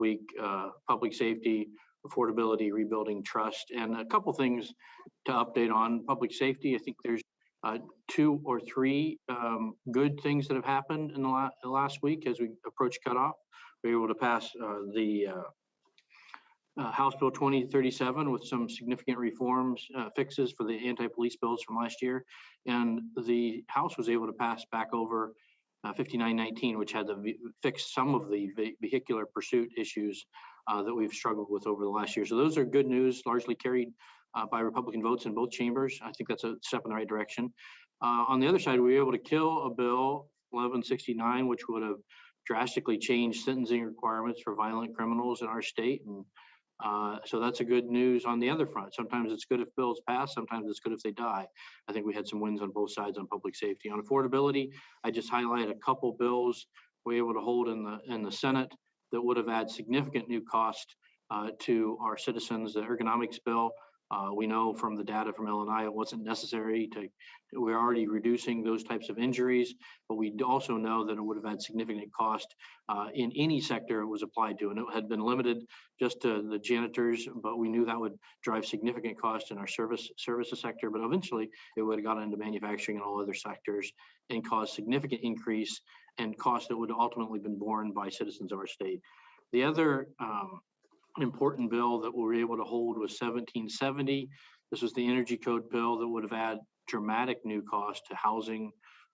week, public safety, affordability, rebuilding trust, and a couple things to update on public safety. I think there's 2 or 3 good things that have happened in the last week as we approach cutoff. We were able to pass the House Bill 2037 with some significant reforms, fixes for the anti-police bills from last year. And the House was able to pass back over 5919, which had to fix some of the vehicular pursuit issues that we've struggled with over the last year. So those are good news, largely carried by Republican votes in both chambers. I think that's a step in the right direction. On the other side, we were able to kill a bill 1169, which would have drastically changed sentencing requirements for violent criminals in our state. And so that's a good news on the other front. Sometimes it's good if bills pass, sometimes it's good if they die. I think we had some wins on both sides on public safety. On affordability, I just highlighted a couple bills we were able to hold in the Senate that would have added significant new cost to our citizens. The ergonomics bill, we know from the data from LNI, it wasn't necessary we're already reducing those types of injuries, but we also know that it would have had significant cost in any sector it was applied to. And it had been limited just to the janitors, but we knew that would drive significant cost in our services sector. But eventually it would have gotten into manufacturing and all other sectors and caused significant increase and cost that would have ultimately been borne by citizens of our state. The other important bill that we were able to hold was 1770. This was the energy code bill that would have had dramatic new cost to housing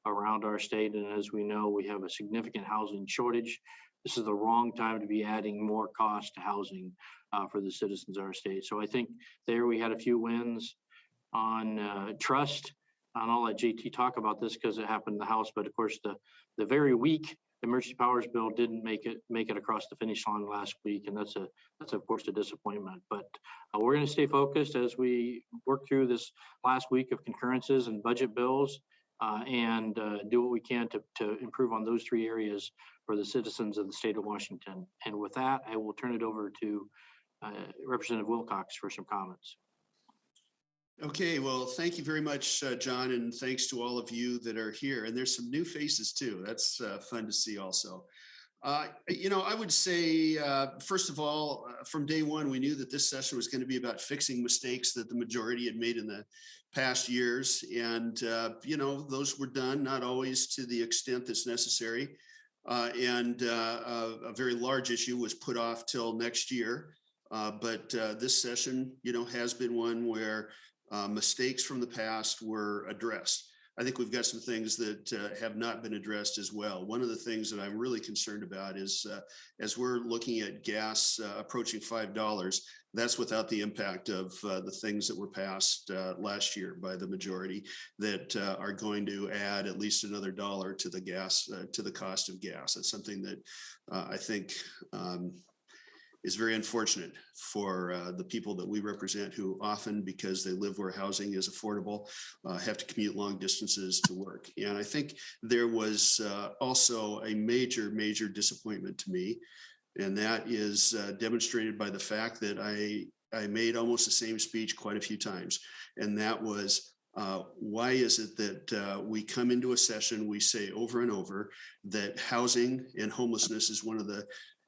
around our state. And as we know, we have a significant housing shortage. This is the wrong time to be adding more cost to housing for the citizens of our state. So I think there we had a few wins on trust. And I'll let JT talk about this because it happened in the House, but of course the very weak emergency powers bill didn't make it across the finish line last week, and that's of course a disappointment. But we're going to stay focused as we work through this last week of concurrences and budget bills, and do what we can to improve on those 3 areas for the citizens of the state of Washington. And with that, I will turn it over to Representative Wilcox for some comments. Okay, well, thank you very much, John, and thanks to all of you that are here. And there's some new faces too. That's fun to see also. I would say, first of all, from day one, we knew that this session was going to be about fixing mistakes that the majority had made in the past years. And, those were done, not always to the extent that's necessary. And a very large issue was put off till next year. But this session, has been one where mistakes from the past were addressed. I think we've got some things that have not been addressed as well. One of the things that I'm really concerned about is as we're looking at gas approaching $5, that's without the impact of the things that were passed last year by the majority that are going to add at least another dollar to the gas, to the cost of gas. That's something that I think is very unfortunate for the people that we represent, who often, because they live where housing is affordable, have to commute long distances to work. And I think there was also a major disappointment to me, and that is demonstrated by the fact that I made almost the same speech quite a few times. And that was, why is it that we come into a session, we say over and over that housing and homelessness is one of the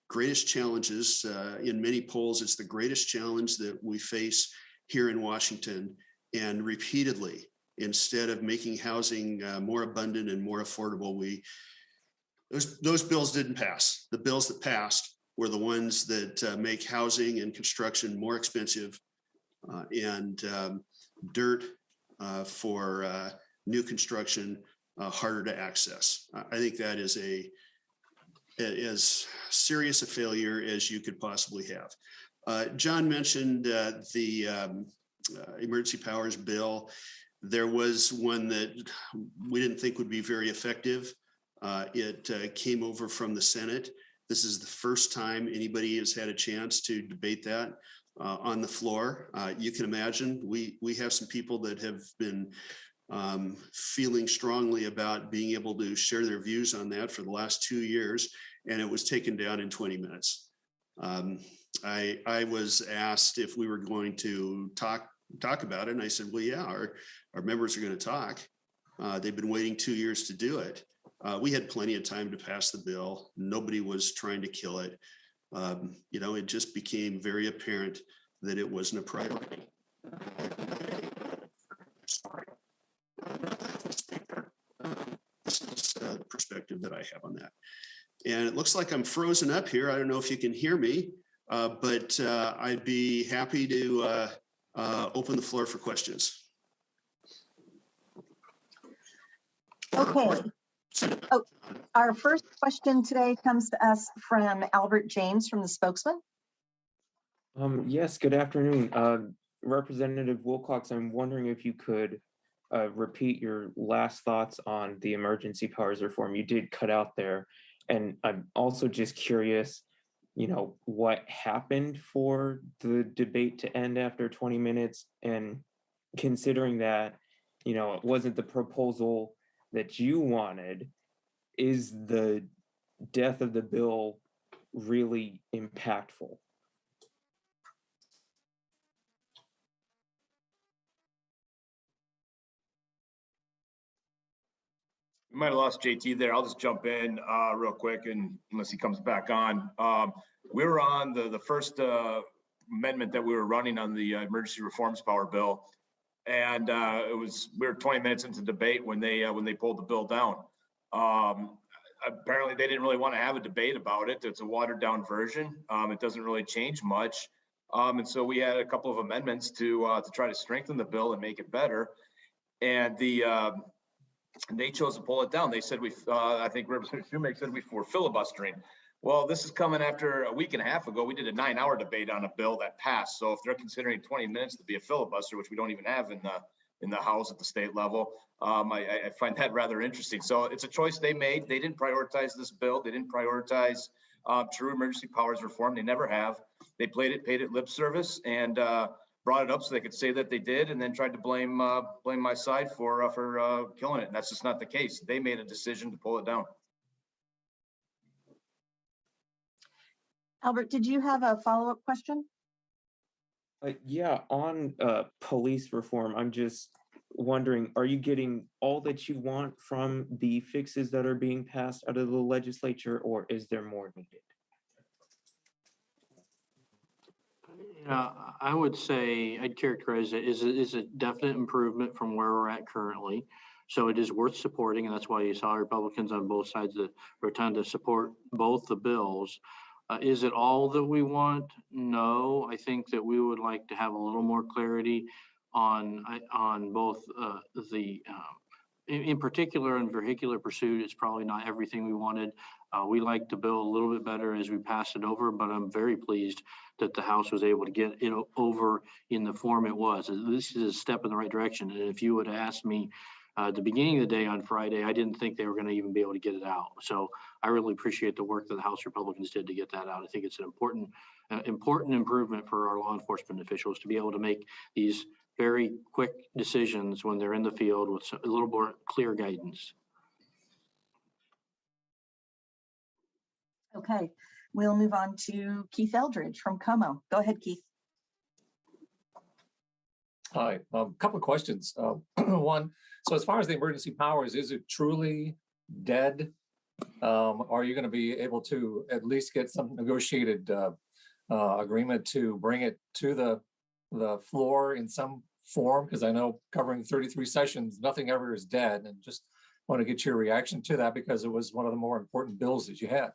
greatest challenges. In many polls, it's the greatest challenge that we face here in Washington. And repeatedly, instead of making housing more abundant and more affordable, those bills didn't pass. The bills that passed were the ones that make housing and construction more expensive, and dirt for new construction harder to access. I think that is as serious a failure as you could possibly have. John mentioned the emergency powers bill. There was one that we didn't think would be very effective. It came over from the Senate. This is the first time anybody has had a chance to debate that on the floor. You can imagine we have some people that have been feeling strongly about being able to share their views on that for the last 2 years, and it was taken down in 20 minutes. I was asked if we were going to talk about it, and I said, well, yeah, our members are going to talk. They've been waiting 2 years to do it. We had plenty of time to pass the bill. Nobody was trying to kill it. It just became very apparent that it wasn't a priority. This is the perspective that I have on that. And it looks like I'm frozen up here. I don't know if you can hear me, but I'd be happy to open the floor for questions. Okay. Oh, our first question today comes to us from Albert James from the Spokesman. Yes, good afternoon. Representative Wilcox, I'm wondering if you could repeat your last thoughts on the emergency powers reform. You did cut out there. And I'm also just curious, what happened for the debate to end after 20 minutes? And considering that, it wasn't the proposal that you wanted, is the death of the bill really impactful? We might have lost JT there. I'll just jump in real quick, and unless he comes back on. We were on the first amendment that we were running on the emergency reforms power bill, and we were 20 minutes into debate when they pulled the bill down. Apparently, they didn't really want to have a debate about it. It's a watered down version. It doesn't really change much, and so we had a couple of amendments to try to strengthen the bill and make it better. And they chose to pull it down. They said I think Representative Shoemake said we were filibustering. Well, this is coming after a week and a half ago. We did a 9-hour debate on a bill that passed. So if they're considering 20 minutes to be a filibuster, which we don't even have in the House at the state level, I find that rather interesting. So it's a choice they made. They didn't prioritize this bill. They didn't prioritize true emergency powers reform. They never have. They paid it lip service and brought it up so they could say that they did, and then tried to blame my side for killing it. And that's just not the case. They made a decision to pull it down. Albert, did you have a follow-up question? Yeah, on police reform, I'm just wondering, are you getting all that you want from the fixes that are being passed out of the legislature, or is there more needed? I would say I'd characterize it as a definite improvement from where we're at currently. So it is worth supporting, and that's why you saw Republicans on both sides of the rotunda support both the bills. Is it all that we want? No, I think that we would like to have a little more clarity on both in particular in vehicular pursuit. It's probably not everything we wanted. We like the bill a little bit better as we pass it over, but I'm very pleased that the House was able to get it over in the form it was. This is a step in the right direction. And if you would have asked me at the beginning of the day on Friday, I didn't think they were going to even be able to get it out. So I really appreciate the work that the House Republicans did to get that out. I think it's an important improvement for our law enforcement officials to be able to make these very quick decisions when they're in the field with a little more clear guidance. Okay, we'll move on to Keith Eldridge from Como. Go ahead, Keith. Hi, a couple of questions. One, so as far as the emergency powers, is it truly dead? Are you going to be able to at least get some negotiated agreement to bring it to the floor in some form? Because I know covering 33 sessions, nothing ever is dead, and just want to get your reaction to that because it was one of the more important bills that you had.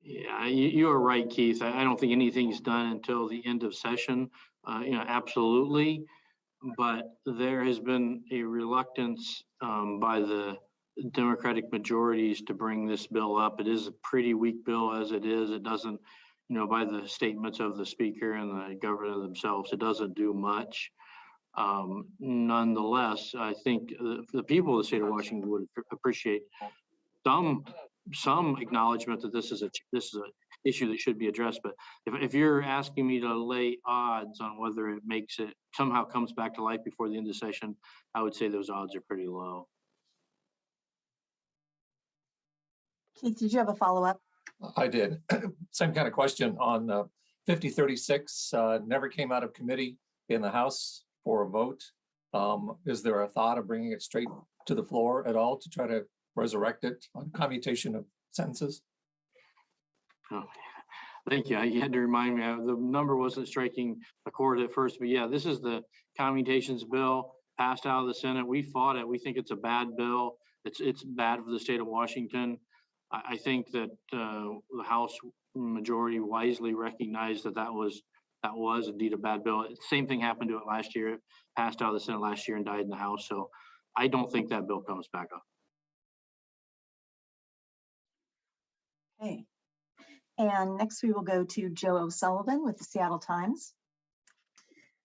Yeah, you are right, Keith. I don't think anything's done until the end of session. Absolutely. But there has been a reluctance by the Democratic majorities to bring this bill up. It is a pretty weak bill as it is. It doesn't, by the statements of the speaker and the governor themselves, it doesn't do much. Nonetheless, I think the people of the state of Washington would appreciate some acknowledgement that this is an issue that should be addressed. But if you're asking me to lay odds on whether it makes it somehow comes back to life before the end of the session, I would say those odds are pretty low. Keith, did you have a follow-up? I did. Same kind of question on 5036. Never came out of committee in the House for a vote. Is there a thought of bringing it straight to the floor at all to try to resurrect it on commutation of sentences? Oh, thank you. You had to remind me. The number wasn't striking a chord at first, but yeah, this is the commutations bill passed out of the Senate. We fought it. We think it's a bad bill. It's bad for the state of Washington. I think that the House majority wisely recognized that that was indeed a bad bill. Same thing happened to it last year. It passed out of the Senate last year and died in the House. So I don't think that bill comes back up. Okay. And next we will go to Joe O'Sullivan with the Seattle Times.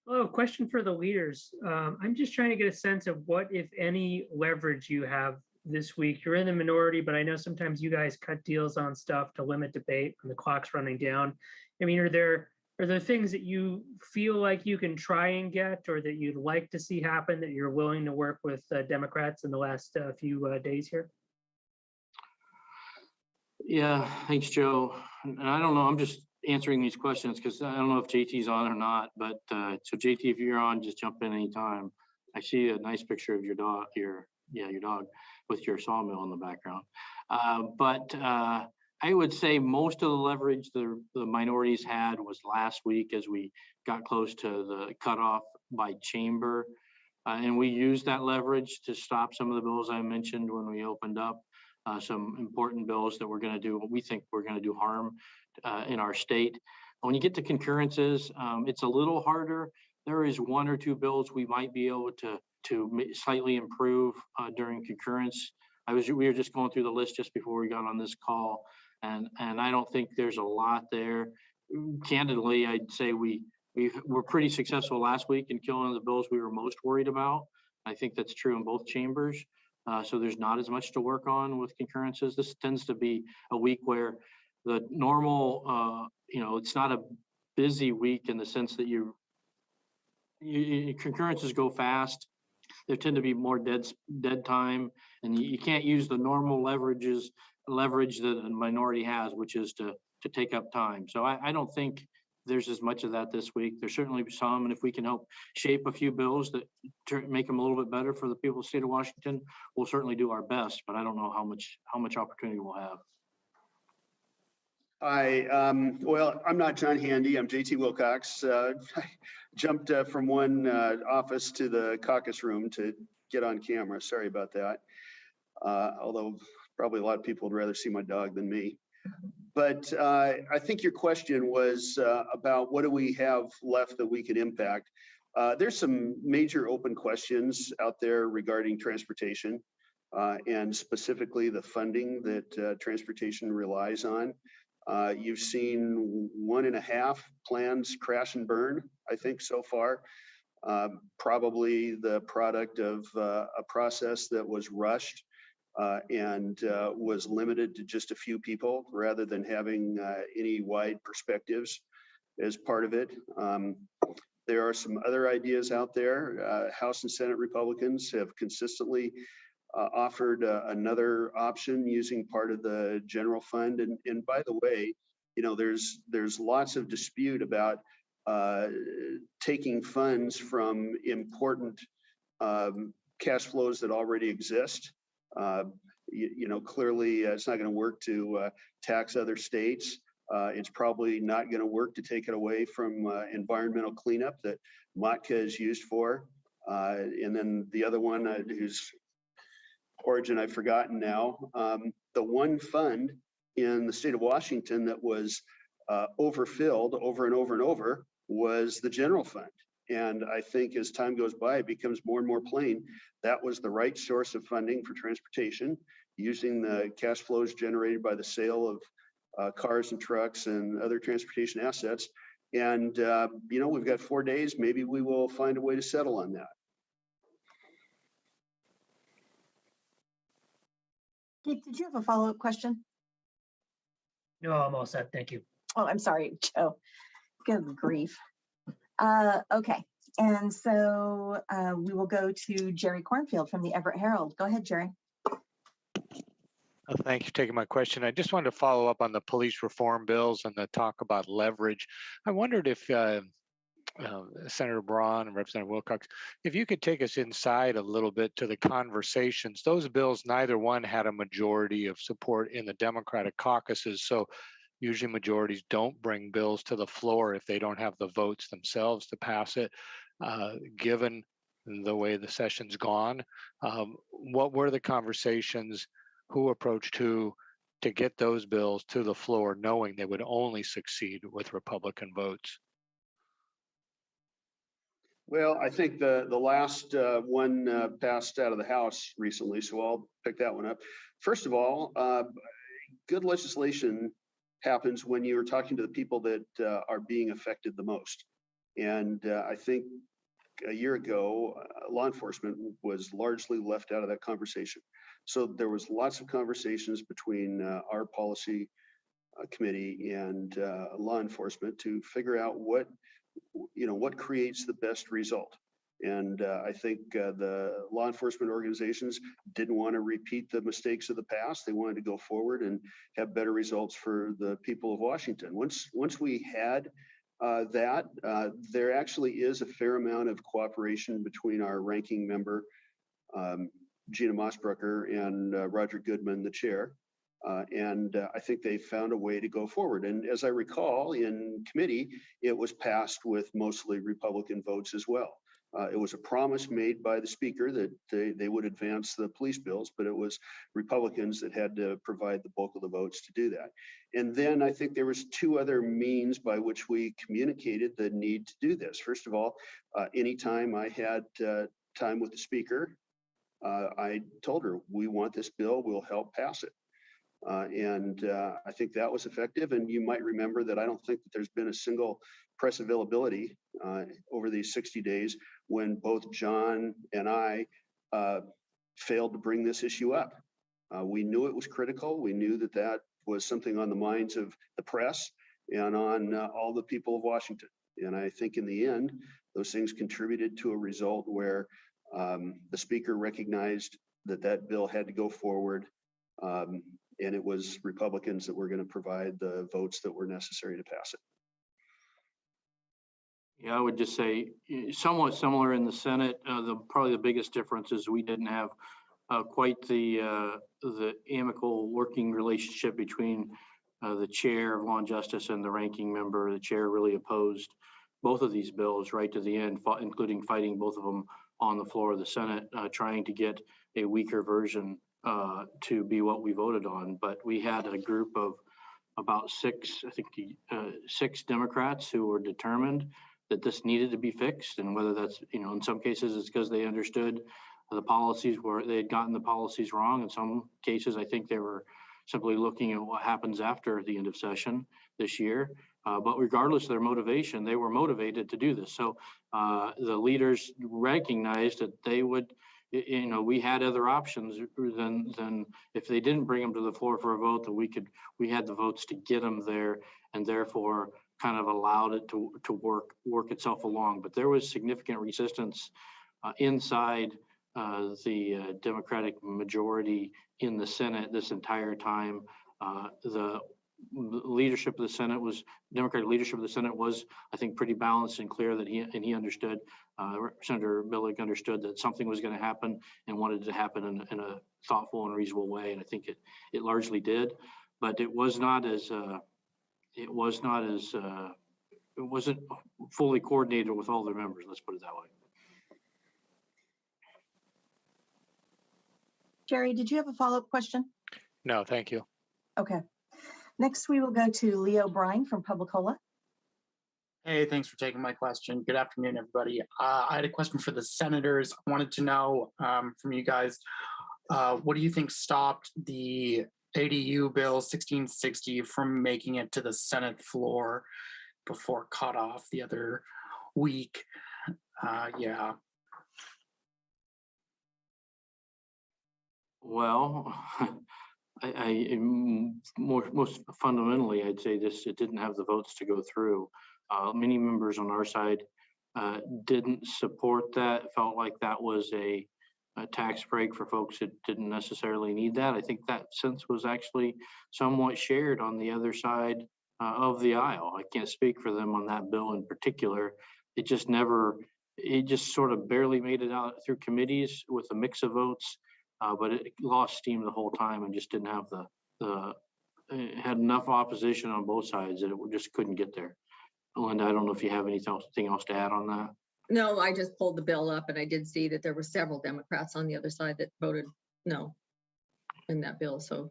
Hello, question for the leaders. I'm just trying to get a sense of what, if any, leverage you have this week. You're in the minority, but I know sometimes you guys cut deals on stuff to limit debate when the clock's running down. I mean, are there things that you feel like you can try and get, or that you'd like to see happen, that you're willing to work with Democrats in the last few days here? Yeah, thanks, Joe. And I don't know, I'm just answering these questions because I don't know if JT's on or not, but so JT, if you're on, just jump in anytime. I see a nice picture of your dog, your dog with your sawmill in the background. But I would say most of the leverage the minorities had was last week as we got close to the cutoff by chamber. And we used that leverage to stop some of the bills I mentioned when we opened up. Some important bills that we're going to do what we think we're going to do harm in our state. When you get to concurrences, it's a little harder. There is one or two bills we might be able to slightly improve during concurrence. We were just going through the list just before we got on this call, and I don't think there's a lot there. Candidly, I'd say we were pretty successful last week in killing the bills we were most worried about. I think that's true in both chambers. So there's not as much to work on with concurrences. This tends to be a week where the normal, it's not a busy week in the sense that concurrences go fast. There tend to be more dead time, and you can't use the normal leverage that a minority has, which is to take up time. So I don't think there's as much of that this week. There's certainly some, and if we can help shape a few bills that make them a little bit better for the people of the state of Washington, we'll certainly do our best, but I don't know how much opportunity we'll have. Hi, well, I'm not John Handy, I'm JT Wilcox. I jumped from one office to the caucus room to get on camera. Sorry about that. Although probably a lot of people would rather see my dog than me. But I think your question was about what do we have left that we could impact. There's some major open questions out there regarding transportation and specifically the funding that transportation relies on. You've seen 1.5 plans crash and burn, I think, so far. Probably the product of a process that was rushed and was limited to just a few people rather than having any wide perspectives as part of it. There are some other ideas out there. House and Senate Republicans have consistently offered another option using part of the general fund. And by the way, there's lots of dispute about taking funds from important cash flows that already exist. Clearly it's not going to work to tax other states. It's probably not going to work to take it away from environmental cleanup that MATCA is used for. And then the other one whose origin I've forgotten now, the one fund in the state of Washington that was overfilled over and over and over was the general fund. And I think as time goes by, it becomes more and more plain that was the right source of funding for transportation, using the cash flows generated by the sale of cars and trucks and other transportation assets. And, we've got 4 days. Maybe we will find a way to settle on that. Keith, did you have a follow-up question? No, I'm all set. Thank you. Oh, I'm sorry, Joe. Good grief. Okay, and so we will go to Jerry Cornfield from the Everett Herald. Go ahead, Jerry. Thank you for taking my question. I just wanted to follow up on the police reform bills and the talk about leverage. I wondered if Senator Braun and Representative Wilcox, if you could take us inside a little bit to the conversations. Those bills, neither one had a majority of support in the Democratic caucuses. So usually majorities don't bring bills to the floor if they don't have the votes themselves to pass it. Given the way the session's gone, what were the conversations? Who approached who to get those bills to the floor, knowing they would only succeed with Republican votes? Well, I think the last one passed out of the House recently, so I'll pick that one up. First of all, good legislation happens when you're talking to the people that are being affected the most. And I think a year ago, law enforcement was largely left out of that conversation. So there was lots of conversations between our policy committee and law enforcement to figure out what creates the best result. And I think the law enforcement organizations didn't want to repeat the mistakes of the past. They wanted to go forward and have better results for the people of Washington. Once we had that, there actually is a fair amount of cooperation between our ranking member, Gina Mossbrucker, and Roger Goodman, the chair. And I think they found a way to go forward. And as I recall, in committee, it was passed with mostly Republican votes as well. It was a promise made by the speaker that they would advance the police bills, but it was Republicans that had to provide the bulk of the votes to do that. And then I think there was two other means by which we communicated the need to do this. First of all, anytime I had time with the speaker, I told her, we want this bill, we'll help pass it. And I think that was effective. And you might remember that I don't think that there's been a single press availability over these 60 days when both John and I failed to bring this issue up. We knew it was critical. We knew that that was something on the minds of the press and on all the people of Washington. And I think in the end, those things contributed to a result where the speaker recognized that that bill had to go forward. And it was Republicans that were going to provide the votes that were necessary to pass it. Yeah, I would just say somewhat similar in the Senate. Probably the biggest difference is we didn't have quite the amicable working relationship between the chair of Law and Justice and the ranking member. The chair really opposed both of these bills right to the end, including fighting both of them on the floor of the Senate, trying to get a weaker version to be what we voted on. But we had a group of about six Democrats who were determined that this needed to be fixed. And whether that's, in some cases it's because they understood the policies where they had gotten the policies wrong. In some cases, I think they were simply looking at what happens after the end of session this year. But regardless of their motivation, they were motivated to do this. So the leaders recognized that they would, we had other options than if they didn't bring them to the floor for a vote, that we had the votes to get them there, and therefore kind of allowed it to work itself along. But there was significant resistance inside the Democratic majority in the Senate this entire time. The leadership of the Senate Democratic leadership of the Senate was, I think, pretty balanced and clear that he understood, Senator Billig understood that something was going to happen and wanted it to happen in a thoughtful and reasonable way. And I think it largely did, but it wasn't fully coordinated with all their members. Let's put it that way. Jerry, did you have a follow-up question? No, thank you. Okay. Next, we will go to Leo Brine from Publicola. Hey, thanks for taking my question. Good afternoon, everybody. I had a question for the senators. I wanted to know from you guys, what do you think stopped the ADU bill 1660 from making it to the Senate floor before cutoff the other week? Yeah. Well, most fundamentally, I'd say it didn't have the votes to go through. Many members on our side didn't support that, felt like that was a tax break for folks that didn't necessarily need that. I think that sense was actually somewhat shared on the other side of the aisle. I can't speak for them on that bill in particular. It just sort of barely made it out through committees with a mix of votes. But it lost steam the whole time and just didn't have the had enough opposition on both sides that it just couldn't get there. Linda, I don't know if you have anything else to add on that. No, I just pulled the bill up and I did see that there were several Democrats on the other side that voted no in that bill. So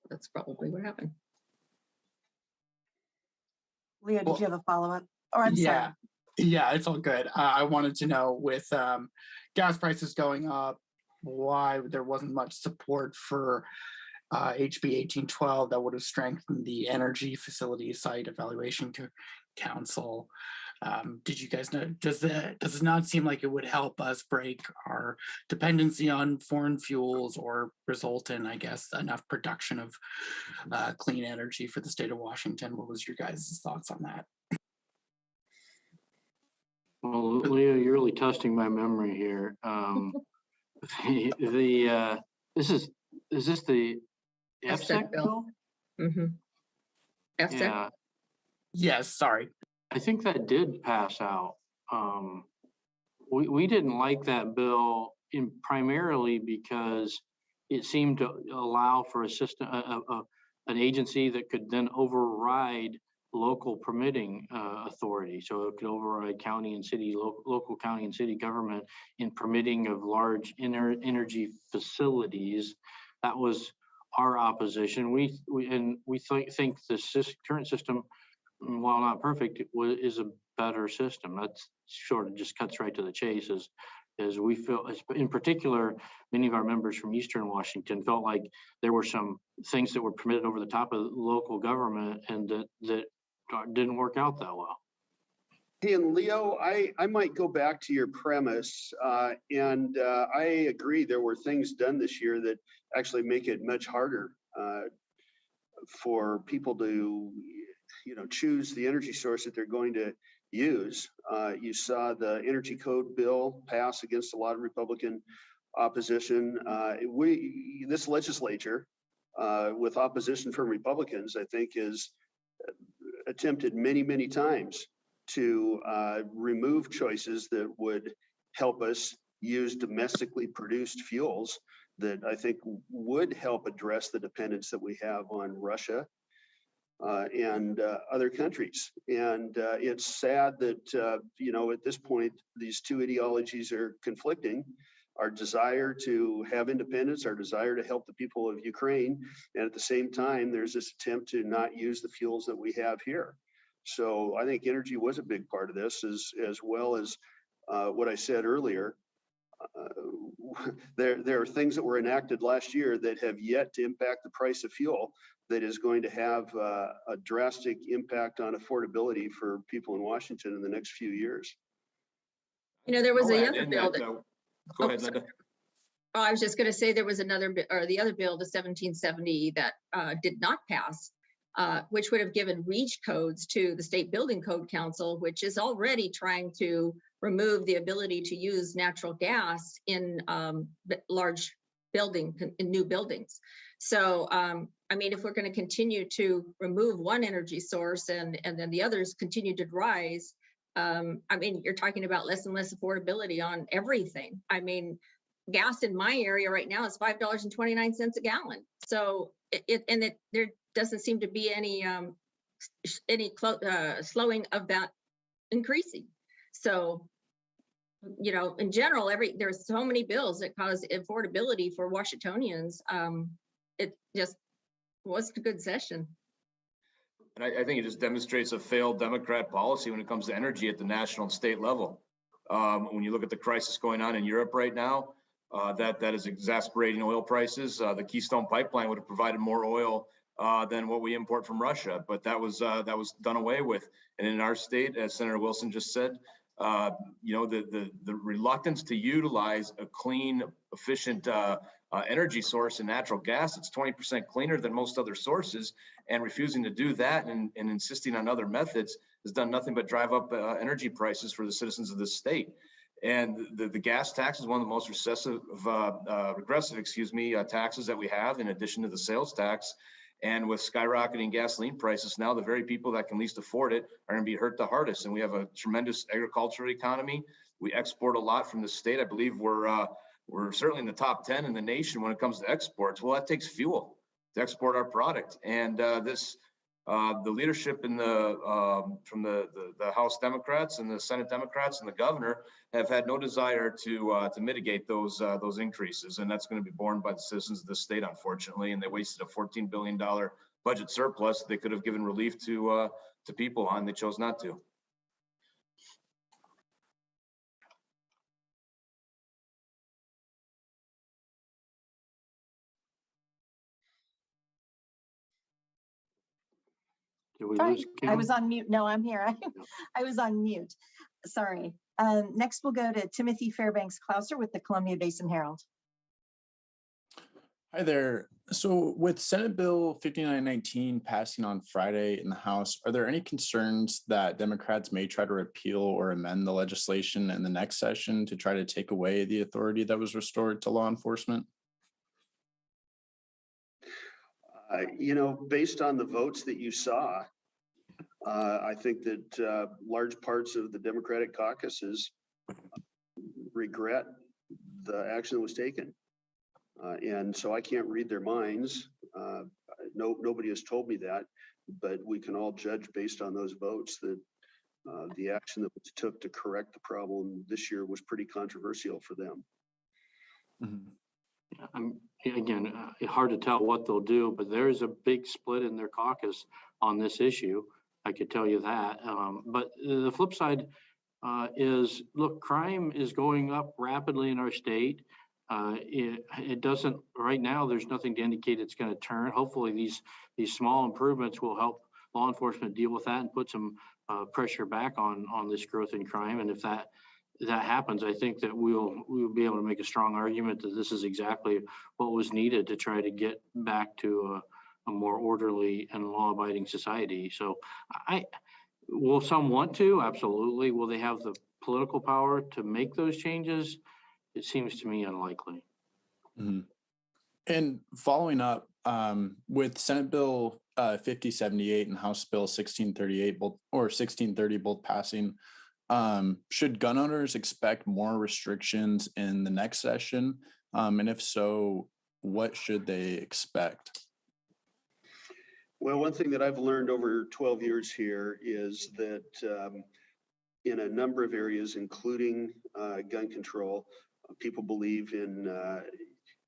that's probably what happened. Leo, did you have a follow-up? Or I'm sorry. Yeah, it's all good. I wanted to know with gas prices going up, why there wasn't much support for HB 1812 that would have strengthened the Energy Facility Site Evaluation Council. Did you guys know, does it not seem like it would help us break our dependency on foreign fuels or result in, I guess, enough production of clean energy for the state of Washington? What was your guys' thoughts on that? Well, Leo, you're really testing my memory here. Is this the FSEC bill? Mm-hmm. FSEC? Yeah, Yes, sorry. I think that did pass out. We didn't like that bill primarily because it seemed to allow for a system, an agency that could then override local permitting authority. So it could override county and city, local county and city government in permitting of large energy facilities. That was our opposition. We think the current system, while not perfect, is a better system. That's sort of just cuts right to the chase. As we feel, in particular, many of our members from Eastern Washington felt like there were some things that were permitted over the top of local government, and that didn't work out that well. Hey, and Leo, I might go back to your premise, and I agree there were things done this year that actually make it much harder for people to, choose the energy source that they're going to use. You saw the energy code bill pass against a lot of Republican opposition. This legislature, with opposition from Republicans, I think is attempted many times to remove choices that would help us use domestically produced fuels that I think would help address the dependence that we have on Russia and other countries. And it's sad that, at this point, these two ideologies are conflicting. Our desire to have independence, our desire to help the people of Ukraine, and at the same time, there's this attempt to not use the fuels that we have here. So I think energy was a big part of this, as well as what I said earlier. There are things that were enacted last year that have yet to impact the price of fuel that is going to have a drastic impact on affordability for people in Washington in the next few years. There was another bill that. Go ahead, Linda. Oh, I was just going to say there was another, or the other bill, the 1770, that did not pass, which would have given reach codes to the State Building Code Council, which is already trying to remove the ability to use natural gas in large in new buildings. So, if we're going to continue to remove one energy source and then the others continue to rise, you're talking about less and less affordability on everything. Gas in my area right now is $5.29 a gallon. So there doesn't seem to be any slowing of that increasing. So, in general, there's so many bills that cause affordability for Washingtonians. It just wasn't a good session. And I think it just demonstrates a failed Democrat policy when it comes to energy at the national and state level. When you look at the crisis going on in Europe right now, that is exacerbating oil prices. The Keystone Pipeline would have provided more oil than what we import from Russia, but that was done away with. And in our state, as Senator Wilson just said, the reluctance to utilize a clean, efficient energy source in natural gas, it's 20% cleaner than most other sources, and refusing to do that and insisting on other methods has done nothing but drive up energy prices for the citizens of this state. And the gas tax is one of the most regressive taxes that we have, in addition to the sales tax. And with skyrocketing gasoline prices, now the very people that can least afford it are going to be hurt the hardest. And we have a tremendous agricultural economy. We export a lot from the state. I believe we're certainly in the top 10 in the nation when it comes to exports. Well, that takes fuel. export our product. And the leadership in from the House Democrats and the Senate Democrats and the governor have had no desire to mitigate those increases, and that's going to be borne by the citizens of the state, unfortunately. And they wasted a $14 billion budget surplus they could have given relief to people on. They chose not to. Did we Sorry, lose I Kim? was on mute. No, I'm here. I was on mute. Sorry. Next, we'll go to Timothy Fairbanks Clouser with the Columbia Basin Herald. Hi there. So with Senate Bill 5919 passing on Friday in the House, are there any concerns that Democrats may try to repeal or amend the legislation in the next session to try to take away the authority that was restored to law enforcement? You know, based on the votes that you saw, I think that large parts of the Democratic caucuses regret the action that was taken. And so I can't read their minds. Nobody has told me that, but we can all judge based on those votes that the action that was took to correct the problem this year was pretty controversial for them. Mm-hmm. Again, hard to tell what they'll do, but there is a big split in their caucus on this issue. I could tell you that. But the flip side is, look, crime is going up rapidly in our state. It doesn't, right now, there's nothing to indicate it's going to turn. Hopefully these small improvements will help law enforcement deal with that and put some pressure back on this growth in crime. And if that happens, I think that we'll be able to make a strong argument that this is exactly what was needed to try to get back to a more orderly and law-abiding society. So will some want to? Absolutely. Will they have the political power to make those changes? It seems to me unlikely. Mm-hmm. And following up with Senate Bill 5078 and House Bill 1638 or 1630 both passing, should gun owners expect more restrictions in the next session? And if so, what should they expect? Well, one thing that I've learned over 12 years here is that in a number of areas, including gun control, people believe in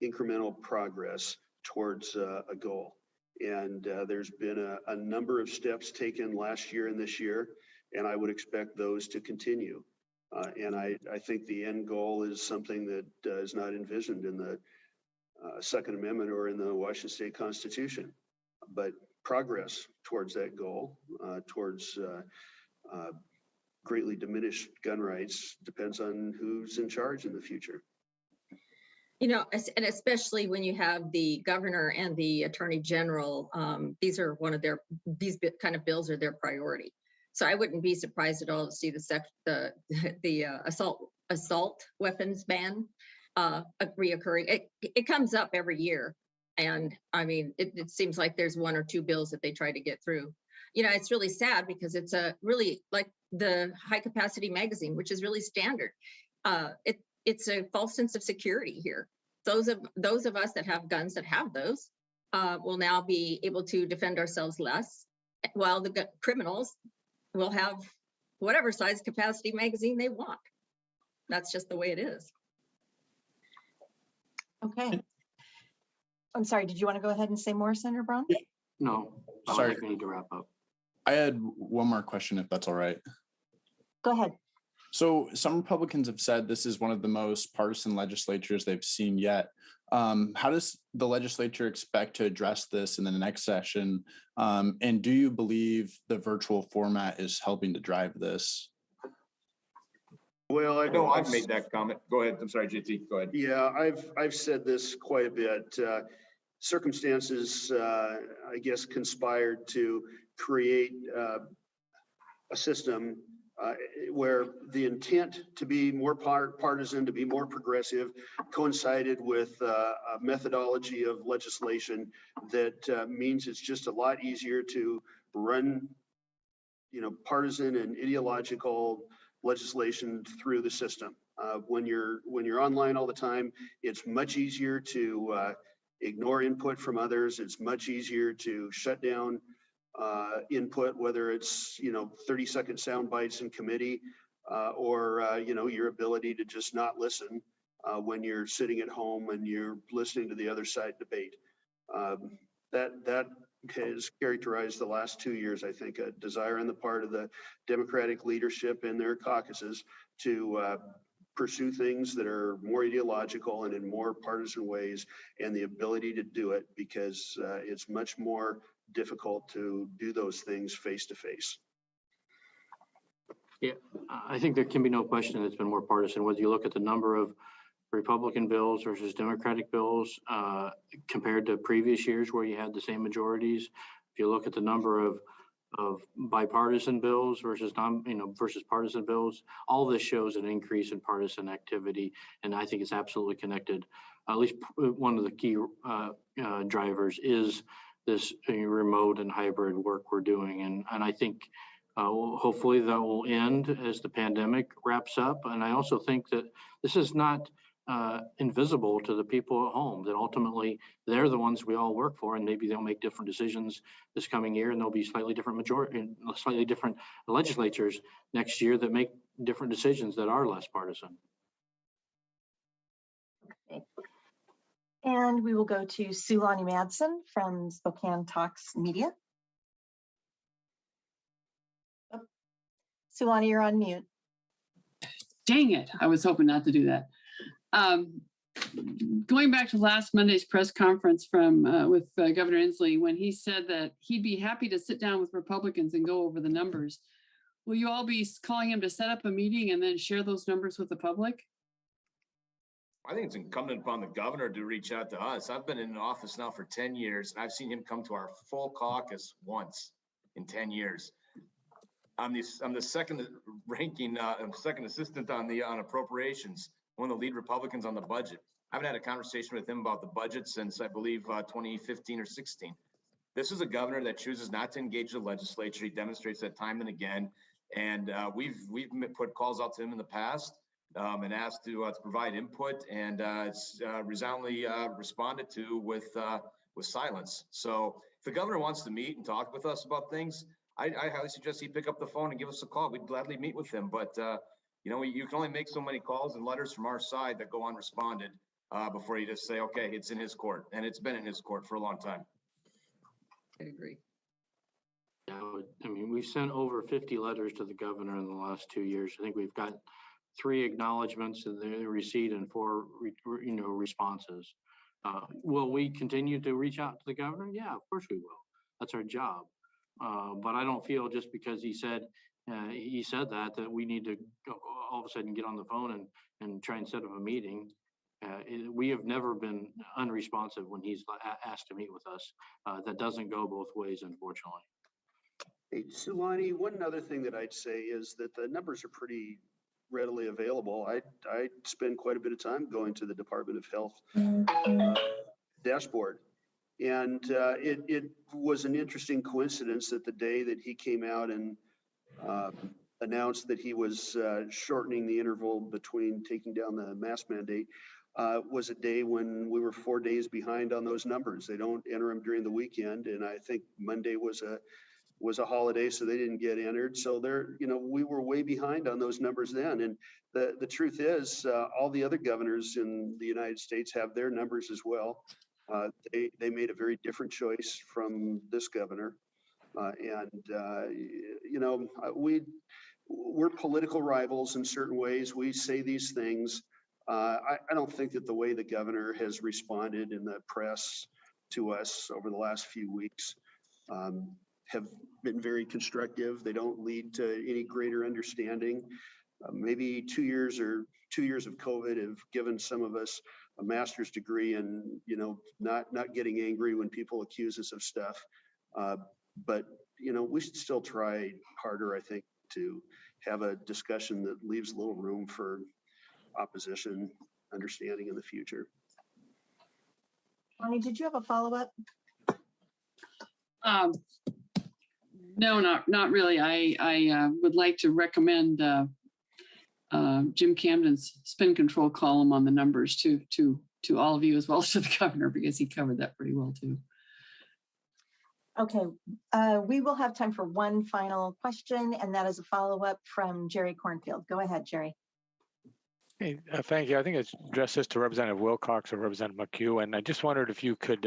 incremental progress towards a goal. And there's been a number of steps taken last year and this year, and I would expect those to continue. And I think the end goal is something that is not envisioned in the Second Amendment or in the Washington State Constitution. But progress towards that goal, towards greatly diminished gun rights, depends on who's in charge in the future. You know, and especially when you have the governor and the attorney general, these are these kind of bills are their priority. So I wouldn't be surprised at all to see the assault weapons ban reoccurring. It comes up every year. And I mean, it seems like there's one or two bills that they try to get through. You know, it's really sad because it's really like the high capacity magazine, which is really standard. It's a false sense of security here. Those of us that have guns that have those will now be able to defend ourselves less, while the criminals will have whatever size capacity magazine they want. That's just the way it is. Okay. I'm sorry, did you want to go ahead and say more, Senator Braun? No, Sorry. I think we need to wrap up. I had one more question, if that's all right. Go ahead. So some Republicans have said this is one of the most partisan legislatures they've seen yet. How does the legislature expect to address this in the next session? And do you believe the virtual format is helping to drive this? Well, I know I've made that comment. Go ahead. I'm sorry, JT. Go ahead. Yeah, I've said this quite a bit. Circumstances, I guess, conspired to create a system where the intent to be more partisan, to be more progressive, coincided with a methodology of legislation that means it's just a lot easier to run, partisan and ideological legislation through the system. When you're online all the time, it's much easier to ignore input from others. It's much easier to shut down input, whether it's 30-second sound bites in committee or your ability to just not listen when you're sitting at home and you're listening to the other side debate. That has characterized the last 2 years, I think, a desire on the part of the Democratic leadership and their caucuses to pursue things that are more ideological and in more partisan ways, and the ability to do it because it's much more difficult to do those things face to face. Yeah, I think there can be no question it's been more partisan, whether you look at the number of Republican bills versus Democratic bills compared to previous years where you had the same majorities. If you look at the number of bipartisan bills versus versus partisan bills, all this shows an increase in partisan activity, and I think it's absolutely connected. At least one of the key drivers is this remote and hybrid work we're doing, and I think hopefully that will end as the pandemic wraps up. And I also think that this is not invisible to the people at home, that ultimately they're the ones we all work for, and maybe they'll make different decisions this coming year, and there'll be slightly different legislatures next year that make different decisions that are less partisan. Okay. And we will go to Sulani Madsen from Spokane Talks Media. Oh. Sulani, you're on mute. Dang it, I was hoping not to do that. Going back to last Monday's press conference with Governor Inslee, when he said that he'd be happy to sit down with Republicans and go over the numbers, will you all be calling him to set up a meeting and then share those numbers with the public? I think it's incumbent upon the governor to reach out to us. I've been in office now for 10 years, and I've seen him come to our full caucus once in 10 years. I'm the second ranking, second assistant on appropriations, one of the lead Republicans on the budget. I haven't had a conversation with him about the budget since I believe 2015 or 16. This is a governor that chooses not to engage the legislature. He demonstrates that time and again. And we've put calls out to him in the past and asked to provide input, and it's resoundingly responded to with silence. So if the governor wants to meet and talk with us about things, I highly suggest he pick up the phone and give us a call. We'd gladly meet with him, but you can only make so many calls and letters from our side that go unresponded before you just say, okay, it's in his court, and it's been in his court for a long time. I agree. Yeah, I mean, we've sent over 50 letters to the governor in the last 2 years. I think we've got 3 acknowledgements in the receipt and 4, responses. Will we continue to reach out to the governor? Yeah, of course we will. That's our job. But I don't feel just because he said that we need to all of a sudden get on the phone and try and set up a meeting. We have never been unresponsive when he's asked to meet with us. That doesn't go both ways, unfortunately. Hey, Sulani, one other thing that I'd say is that the numbers are pretty readily available. I spend quite a bit of time going to the Department of Health dashboard. And it was an interesting coincidence that the day that he came out and announced that he was shortening the interval between taking down the mask mandate was a day when we were 4 days behind on those numbers. They don't enter them during the weekend, and I think Monday was a holiday, so they didn't get entered. So we were way behind on those numbers then. And the truth is, all the other governors in the United States have their numbers as well. They made a very different choice from this governor. We're political rivals in certain ways. We say these things. I don't think that the way the governor has responded in the press to us over the last few weeks have been very constructive. They don't lead to any greater understanding. Maybe 2 years of COVID have given some of us a master's degree and not getting angry when people accuse us of stuff. But we should still try harder, I think, to have a discussion that leaves a little room for opposition, understanding in the future. Bonnie, did you have a follow-up? No, not really. I would like to recommend Jim Camden's spin control column on the numbers to to all of you as well as to the governor, because he covered that pretty well too. Okay, we will have time for one final question, and that is a follow-up from Jerry Cornfield. Go ahead, Jerry. Hey, thank you. I think it's addressed this to Representative Wilcox or Representative McHugh, and I just wondered if you could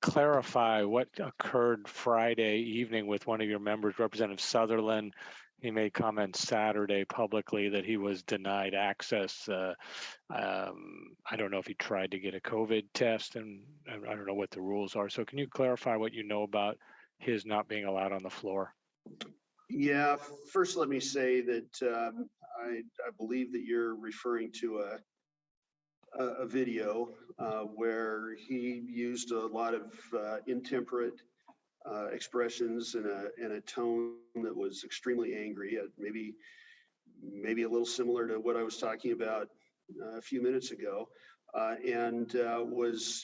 clarify what occurred Friday evening with one of your members, Representative Sutherland. He made comments Saturday publicly that he was denied access. I don't know if he tried to get a COVID test, and I don't know what the rules are. So can you clarify what you know about his not being allowed on the floor? Yeah, first let me say that I believe that you're referring to a video where he used a lot of intemperate expressions in a tone that was extremely angry, maybe a little similar to what I was talking about a few minutes ago, and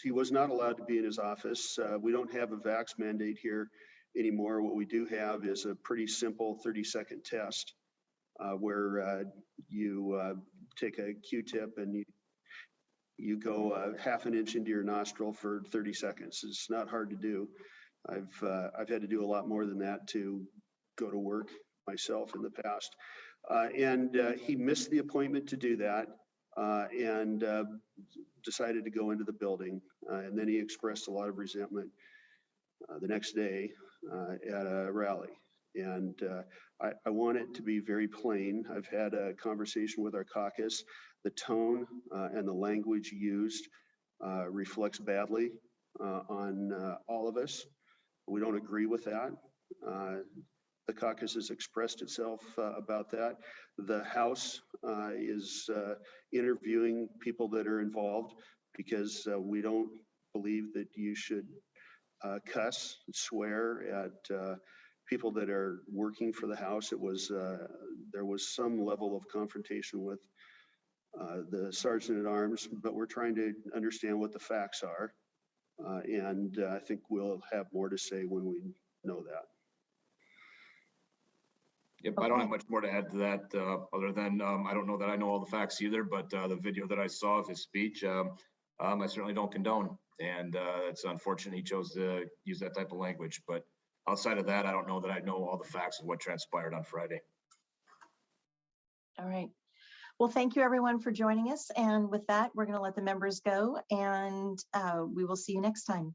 he was not allowed to be in his office. We don't have a vax mandate here anymore. What we do have is a pretty simple 30-second test where you take a Q-tip and you go half an inch into your nostril for 30 seconds. It's not hard to do. I've had to do a lot more than that to go to work myself in the past. And he missed the appointment to do that and decided to go into the building. And then he expressed a lot of resentment the next day at a rally. And I want it to be very plain. I've had a conversation with our caucus. The tone and the language used reflects badly on all of us. We don't agree with that. The caucus has expressed itself about that. The House is interviewing people that are involved because we don't believe that you should cuss, swear at people that are working for the House. There was some level of confrontation with the Sergeant at Arms, but we're trying to understand what the facts are. And I think we'll have more to say when we know that. Yep, I don't have much more to add to that other than I don't know that I know all the facts either, but the video that I saw of his speech, I certainly don't condone. And it's unfortunate he chose to use that type of language. But outside of that, I don't know that I know all the facts of what transpired on Friday. All right. Well, thank you everyone for joining us. And with that, we're going to let the members go, and we will see you next time.